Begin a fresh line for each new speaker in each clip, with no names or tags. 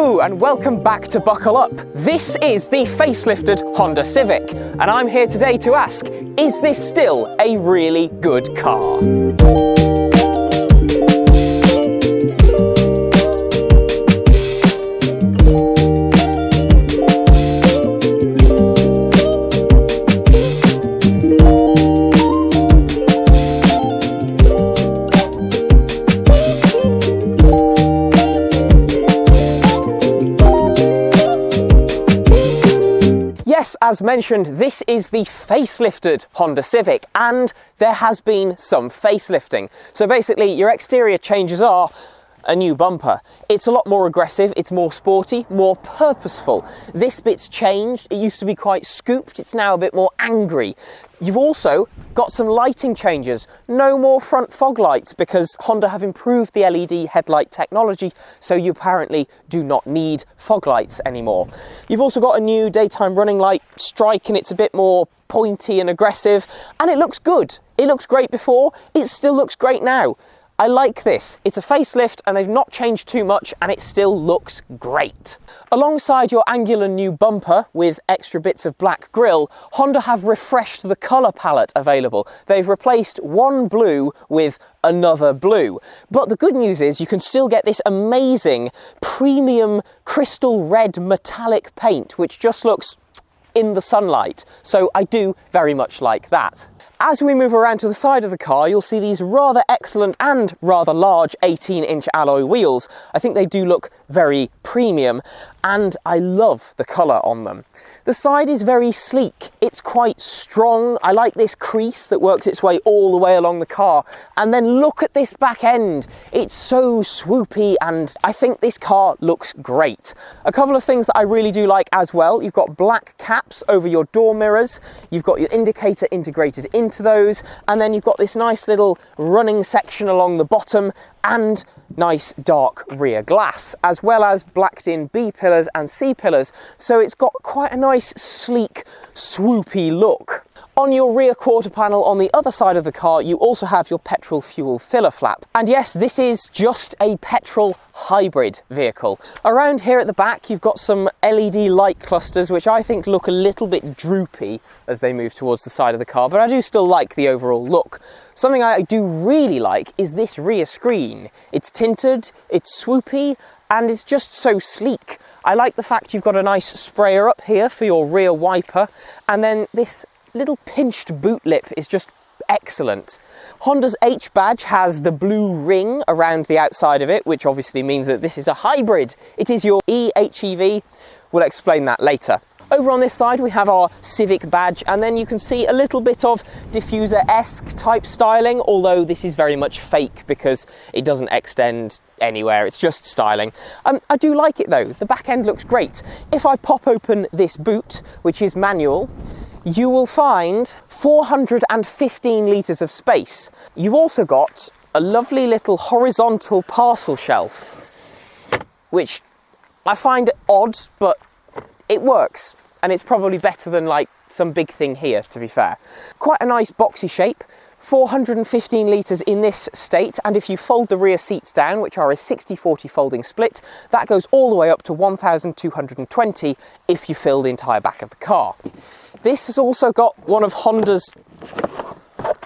Hello and welcome back to Buckle Up. This is the facelifted Honda Civic and I'm here today to ask, is this still a really good car? Yes, as mentioned, this is the facelifted Honda Civic and there has been some facelifting. So basically your exterior changes are a new bumper. It's a lot more aggressive, it's more sporty, more purposeful. This bit's changed, it used to be quite scooped, it's now a bit more angry. You've also got some lighting changes. No more front fog lights because Honda have improved the LED headlight technology, so you apparently do not need fog lights anymore. You've also got a new daytime running light strike and it's a bit more pointy and aggressive and it looks good. It looks great before, it still looks great now. I like this. It's a facelift and they've not changed too much and it still looks great. Alongside your angular new bumper with extra bits of black grille, Honda have refreshed the colour palette available. They've replaced one blue with another blue. But the good news is you can still get this amazing premium crystal red metallic paint which just looks in the sunlight, so I do very much like that. As we move around to the side of the car, you'll see these rather excellent and rather large 18-inch alloy wheels. I think they do look very premium and I love the colour on them. The side is very sleek, it's quite strong. I like this crease that works its way all the way along the car. And then look at this back end. It's so swoopy and I think this car looks great. A couple of things that I really do like as well. You've got black caps over your door mirrors. You've got your indicator integrated into those. And then you've got this nice little running section along the bottom and nice dark rear glass, as well as blacked in B pillars and C pillars, so it's got quite a nice sleek swoopy look. On your rear quarter panel on the other side of the car you also have your petrol fuel filler flap, and yes, this is just a petrol hybrid vehicle. Around here at the back you've got some LED light clusters which I think look a little bit droopy as they move towards the side of the car, but I do still like the overall look. Something I do really like is this rear screen. It's tinted, it's swoopy, and it's just so sleek. I like the fact you've got a nice sprayer up here for your rear wiper, and then this little pinched boot lip is just excellent. Honda's H badge has the blue ring around the outside of it, which obviously means that this is a hybrid. It is your HEV. We'll explain that later. Over on this side we have our Civic badge, and then you can see a little bit of diffuser-esque type styling, although this is very much fake because it doesn't extend anywhere, it's just styling. I do like it though, the back end looks great. If I pop open this boot, which is manual, you will find 415 litres of space. You've also got a lovely little horizontal parcel shelf, which I find odd, but it works, and it's probably better than like some big thing here, to be fair. Quite a nice boxy shape, 415 litres in this state, and if you fold the rear seats down, which are a 60-40 folding split, that goes all the way up to 1,220 if you fill the entire back of the car. This has also got one of Honda's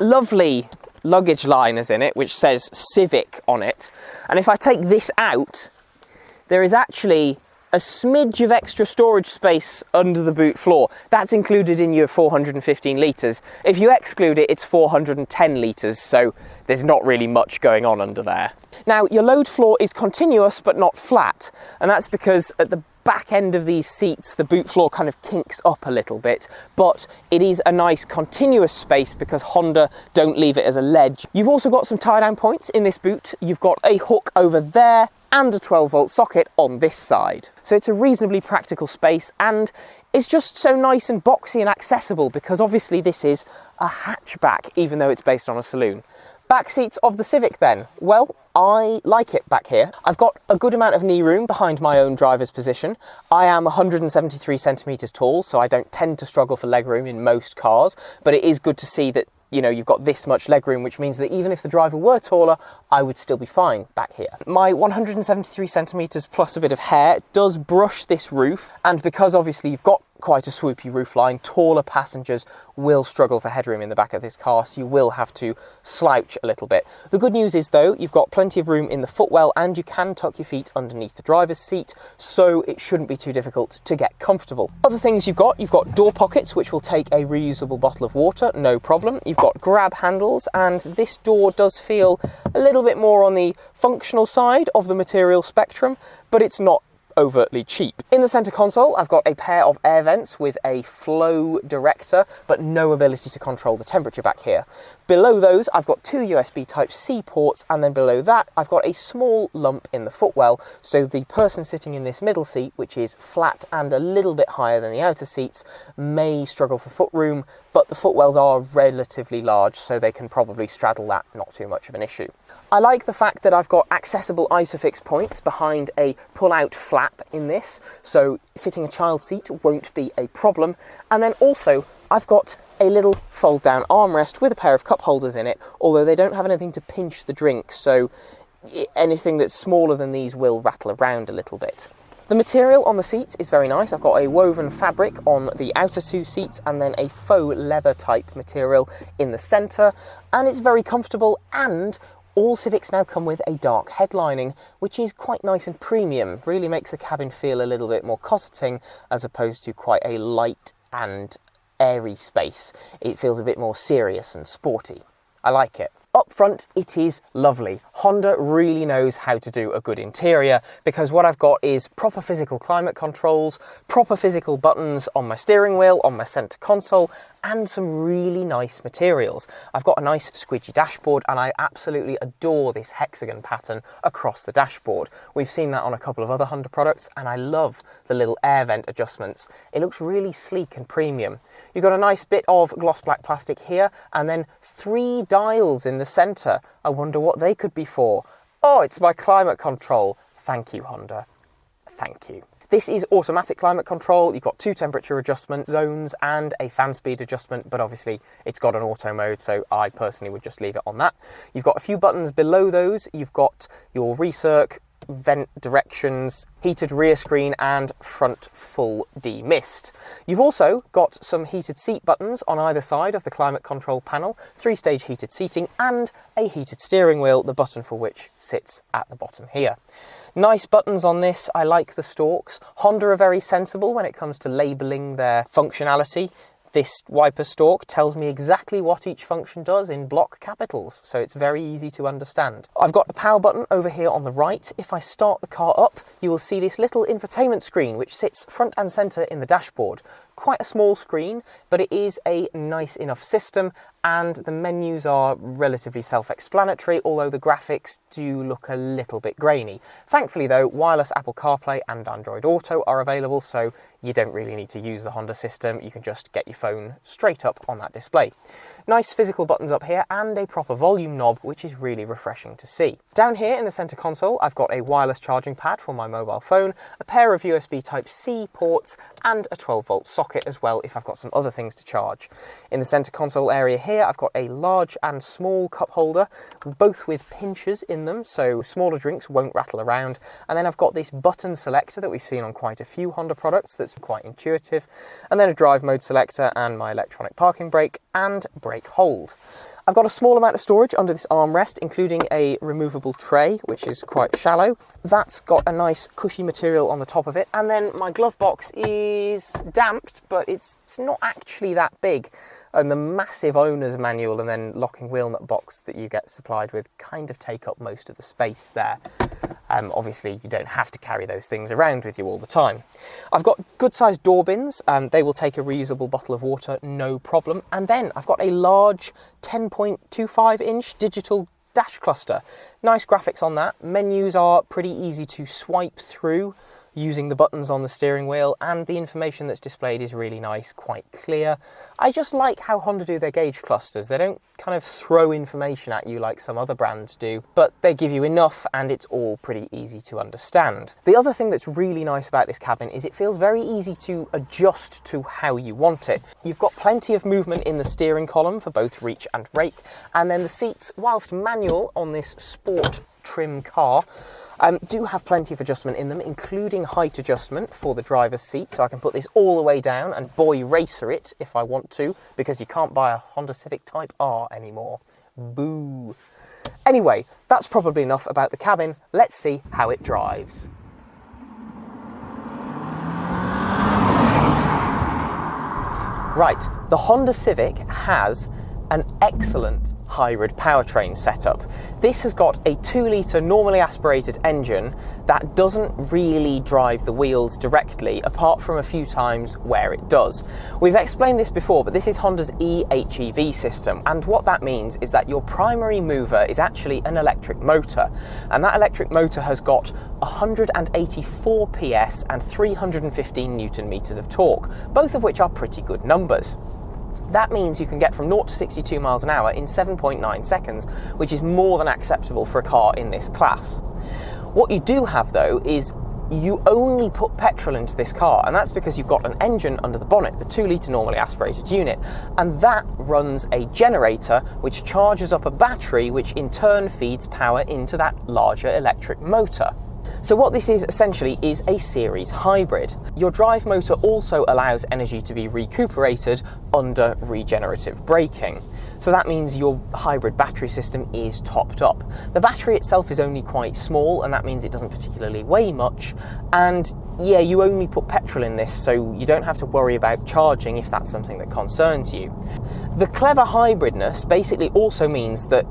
lovely luggage liners in it, which says Civic on it, and if I take this out, there is actually a smidge of extra storage space under the boot floor. That's included in your 415 litres. If you exclude it, it's 410 litres, so there's not really much going on under there. Now, your load floor is continuous but not flat, and that's because at the back end of these seats, the boot floor kind of kinks up a little bit, but it is a nice continuous space because Honda don't leave it as a ledge. You've also got some tie down points in this boot. You've got a hook over there and a 12-volt socket on this side. So it's a reasonably practical space, and it's just so nice and boxy and accessible because obviously this is a hatchback, even though it's based on a saloon. Back seats of the Civic then. Well, I like it back here. I've got a good amount of knee room behind my own driver's position. I am 173 centimetres tall, so I don't tend to struggle for legroom in most cars, but it is good to see that you know, you've got this much legroom, which means that even if the driver were taller, I would still be fine back here. My 173 centimetres plus a bit of hair does brush this roof, and because obviously you've got quite a swoopy roofline, taller passengers will struggle for headroom in the back of this car, so you will have to slouch a little bit. The good news is though, you've got plenty of room in the footwell and you can tuck your feet underneath the driver's seat, so it shouldn't be too difficult to get comfortable. Other things you've got door pockets which will take a reusable bottle of water, no problem. You've got grab handles, and this door does feel a little bit more on the functional side of the material spectrum, but it's not overtly cheap. In the centre console, I've got a pair of air vents with a flow director, but no ability to control the temperature back here. Below those, I've got two USB Type-C ports, and then below that, I've got a small lump in the footwell, so the person sitting in this middle seat, which is flat and a little bit higher than the outer seats, may struggle for footroom, but the footwells are relatively large, so they can probably straddle that, not too much of an issue. I like the fact that I've got accessible ISOFIX points behind a pull-out flap in this, so fitting a child seat won't be a problem. And then also, I've got a little fold-down armrest with a pair of cup holders in it, although they don't have anything to pinch the drink, so anything that's smaller than these will rattle around a little bit. The material on the seats is very nice. I've got a woven fabric on the outer two seats and then a faux leather type material in the centre, and it's very comfortable, and all Civics now come with a dark headlining, which is quite nice and premium. Really makes the cabin feel a little bit more cosseting as opposed to quite a light and airy space. It feels a bit more serious and sporty. I like it. Up front, it is lovely. Honda really knows how to do a good interior, because what I've got is proper physical climate controls, proper physical buttons on my steering wheel, on my centre console, and some really nice materials. I've got a nice squidgy dashboard, and I absolutely adore this hexagon pattern across the dashboard. We've seen that on a couple of other Honda products, and I love the little air vent adjustments. It looks really sleek and premium. You've got a nice bit of gloss black plastic here, and then 3 dials in the centre. I wonder what they could be for. Oh, it's my climate control. Thank you, Honda. Thank you. This is automatic climate control. You've got 2 temperature adjustment zones and a fan speed adjustment, but obviously it's got an auto mode, so I personally would just leave it on that. You've got a few buttons below those. You've got your recirc, vent directions, heated rear screen, and front full demist. You've also got some heated seat buttons on either side of the climate control panel, 3-stage heated seating, and a heated steering wheel, the button for which sits at the bottom here. Nice buttons on this. I like the stalks. Honda are very sensible when it comes to labelling their functionality. This wiper stalk tells me exactly what each function does in block capitals, so it's very easy to understand. I've got a power button over here on the right. If I start the car up, you will see this little infotainment screen which sits front and centre in the dashboard. Quite a small screen, but it is a nice enough system, and the menus are relatively self-explanatory, although the graphics do look a little bit grainy. Thankfully though, wireless Apple CarPlay and Android Auto are available, so you don't really need to use the Honda system. You can just get your phone straight up on that display. Nice physical buttons up here and a proper volume knob, which is really refreshing to see. Down here in the centre console, I've got a wireless charging pad for my mobile phone, a pair of USB Type-C ports, and a 12-volt socket as well if I've got some other things to charge. In the centre console area here, I've got a large and small cup holder, both with pinchers in them, so smaller drinks won't rattle around. And then I've got this button selector that we've seen on quite a few Honda products that's quite intuitive, and then a drive mode selector and my electronic parking brake and brake hold. I've got a small amount of storage under this armrest, including a removable tray, which is quite shallow. That's got a nice cushy material on the top of it. And then my glove box is damped, but it's not actually that big. And the massive owner's manual and then locking wheel nut box that you get supplied with kind of take up most of the space there. Obviously, you don't have to carry those things around with you all the time. I've got good-sized door bins. They will take a reusable bottle of water, no problem. And then I've got a large 10.25-inch digital dash cluster. Nice graphics on that. Menus are pretty easy to swipe through, using the buttons on the steering wheel, and the information that's displayed is really nice, quite clear. I just like how Honda do their gauge clusters. They don't kind of throw information at you like some other brands do, but they give you enough and it's all pretty easy to understand. The other thing that's really nice about this cabin is it feels very easy to adjust to how you want it. You've got plenty of movement in the steering column for both reach and rake, and then the seats, whilst manual on this sport trim car, do have plenty of adjustment in them, including height adjustment for the driver's seat, so I can put this all the way down and boy racer it if I want to, because you can't buy a Honda Civic Type R anymore. Boo. Anyway, that's probably enough about the cabin. Let's see how it drives. Right, the Honda Civic has an excellent hybrid powertrain setup. This has got a 2-litre normally aspirated engine that doesn't really drive the wheels directly, apart from a few times where it does. We've explained this before, but this is Honda's HEV system, and what that means is that your primary mover is actually an electric motor, and that electric motor has got 184 PS and 315 Newton meters of torque, both of which are pretty good numbers. That means you can get from 0 to 62 miles an hour in 7.9 seconds, which is more than acceptable for a car in this class. What you do have though is you only put petrol into this car, and that's because you've got an engine under the bonnet, the 2-litre normally aspirated unit, and that runs a generator which charges up a battery which in turn feeds power into that larger electric motor. So what this is essentially is a series hybrid. Your drive motor also allows energy to be recuperated under regenerative braking. So that means your hybrid battery system is topped up. The battery itself is only quite small, and that means it doesn't particularly weigh much. And yeah, you only put petrol in this, so you don't have to worry about charging if that's something that concerns you. The clever hybridness basically also means that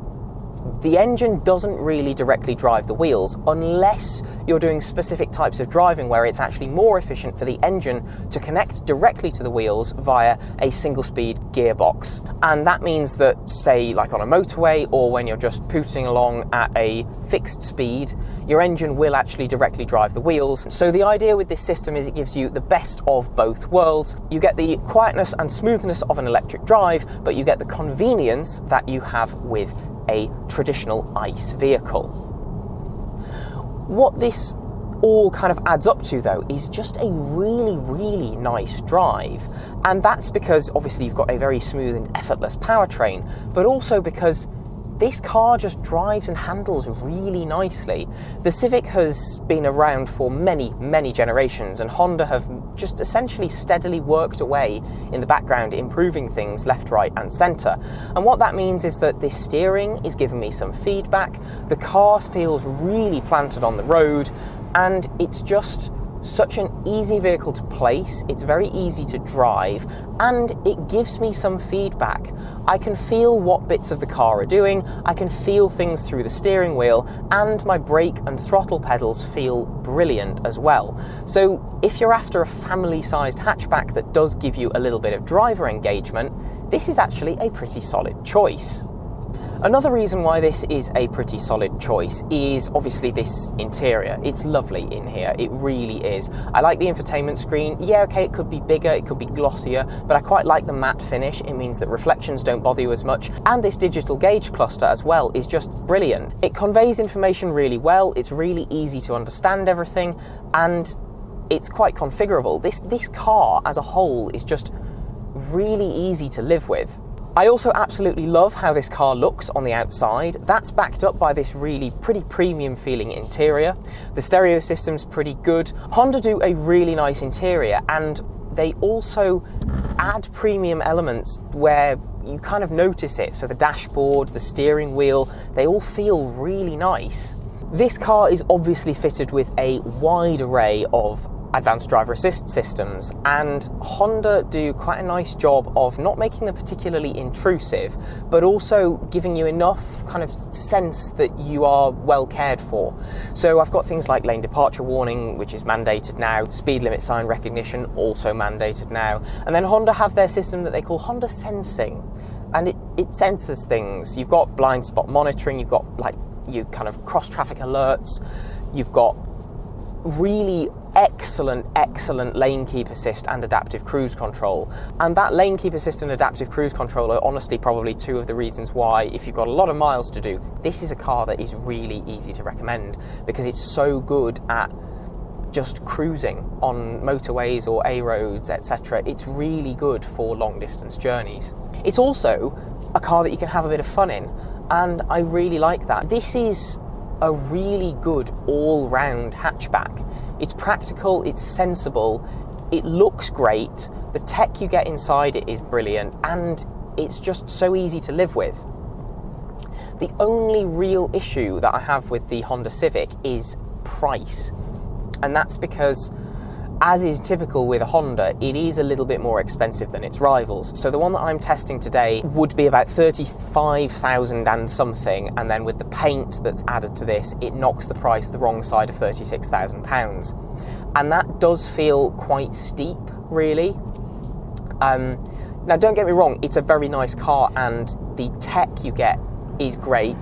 the engine doesn't really directly drive the wheels unless you're doing specific types of driving where it's actually more efficient for the engine to connect directly to the wheels via a single-speed gearbox. And that means that, say, like on a motorway or when you're just pooting along at a fixed speed, your engine will actually directly drive the wheels. So the idea with this system is it gives you the best of both worlds. You get the quietness and smoothness of an electric drive, but you get the convenience that you have with a traditional ICE vehicle. What this all kind of adds up to though is just a really nice drive, and that's because obviously you've got a very smooth and effortless powertrain, but also because this car just drives and handles really nicely. The Civic has been around for many generations, and Honda have just essentially steadily worked away in the background, improving things left, right and centre. And what that means is that this steering is giving me some feedback, the car feels really planted on the road, and it's just such an easy vehicle to place, it's very easy to drive, and it gives me some feedback. I can feel what bits of the car are doing, I can feel things through the steering wheel, and my brake and throttle pedals feel brilliant as well. So if you're after a family-sized hatchback that does give you a little bit of driver engagement, this is actually a pretty solid choice. Another reason why this is a pretty solid choice is obviously this interior. It's lovely in here, it really is. I like the infotainment screen. Yeah, okay, it could be bigger, it could be glossier, but I quite like the matte finish. It means that reflections don't bother you as much. And this digital gauge cluster as well is just brilliant. It conveys information really well, it's really easy to understand everything, and it's quite configurable. This car as a whole is just really easy to live with. I also absolutely love how this car looks on the outside. That's backed up by this really pretty premium feeling interior. The stereo system's pretty good. Honda do a really nice interior, and they also add premium elements where you kind of notice it. So the dashboard, the steering wheel, they all feel really nice. This car is obviously fitted with a wide array of advanced driver assist systems, and Honda do quite a nice job of not making them particularly intrusive, but also giving you enough kind of sense that you are well cared for. So I've got things like lane departure warning, which is mandated now, speed limit sign recognition, also mandated now, and then Honda have their system that they call Honda Sensing, and it senses things. You've got blind spot monitoring, you've got like you kind of cross traffic alerts, you've got really excellent lane keep assist and adaptive cruise control. And that lane keep assist and adaptive cruise control are honestly probably two of the reasons why, if you've got a lot of miles to do, this is a car that is really easy to recommend, because it's so good at just cruising on motorways or A roads, etc. It's really good for long distance journeys. It's also a car that you can have a bit of fun in, and I really like that. This is a really good all-round hatchback. It's practical, it's sensible, it looks great, the tech you get inside it is brilliant, and it's just so easy to live with. The only real issue that I have with the Honda Civic is price, and that's because, as is typical with a Honda, it is a little bit more expensive than its rivals. So the one that I'm testing today would be about 35,000 and something, and then with the paint that's added to this, it knocks the price the wrong side of £36,000. And that does feel quite steep, really. Now, don't get me wrong, it's a very nice car, and the tech you get is great.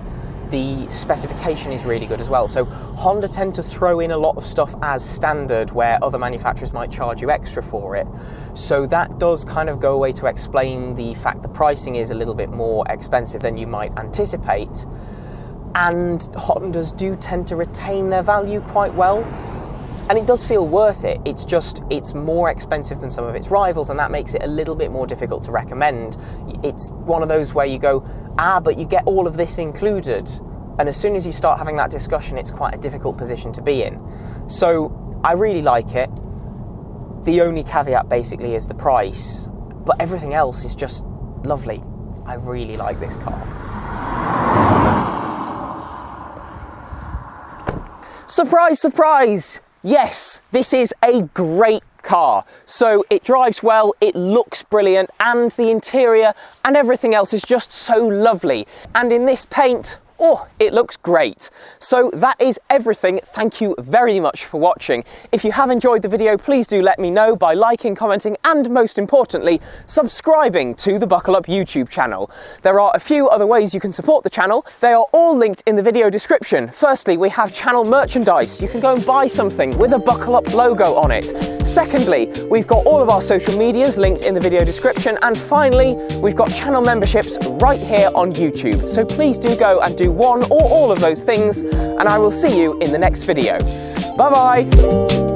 The specification is really good as well. So Honda tend to throw in a lot of stuff as standard where other manufacturers might charge you extra for it. So that does kind of go away to explain the fact the pricing is a little bit more expensive than you might anticipate. And Hondas do tend to retain their value quite well. And it does feel worth it. It's just, it's more expensive than some of its rivals, and that makes it a little bit more difficult to recommend. It's one of those where you go, but you get all of this included. And as soon as you start having that discussion, it's quite a difficult position to be in. So I really like it. The only caveat basically is the price, but everything else is just lovely. I really like this car. Surprise, surprise! Yes, this is a great car. So it drives well, it looks brilliant, and the interior and everything else is just so lovely. And in this paint, oh, it looks great. So that is everything. Thank you very much for watching. If you have enjoyed the video, please do let me know by liking, commenting, and most importantly, subscribing to the Buckle Up YouTube channel. There are a few other ways you can support the channel. They are all linked in the video description. Firstly, we have channel merchandise. You can go and buy something with a Buckle Up logo on it. Secondly, we've got all of our social medias linked in the video description. And finally, we've got channel memberships right here on YouTube. So please do go and do one or all of those things, and I will see you in the next video. Bye bye!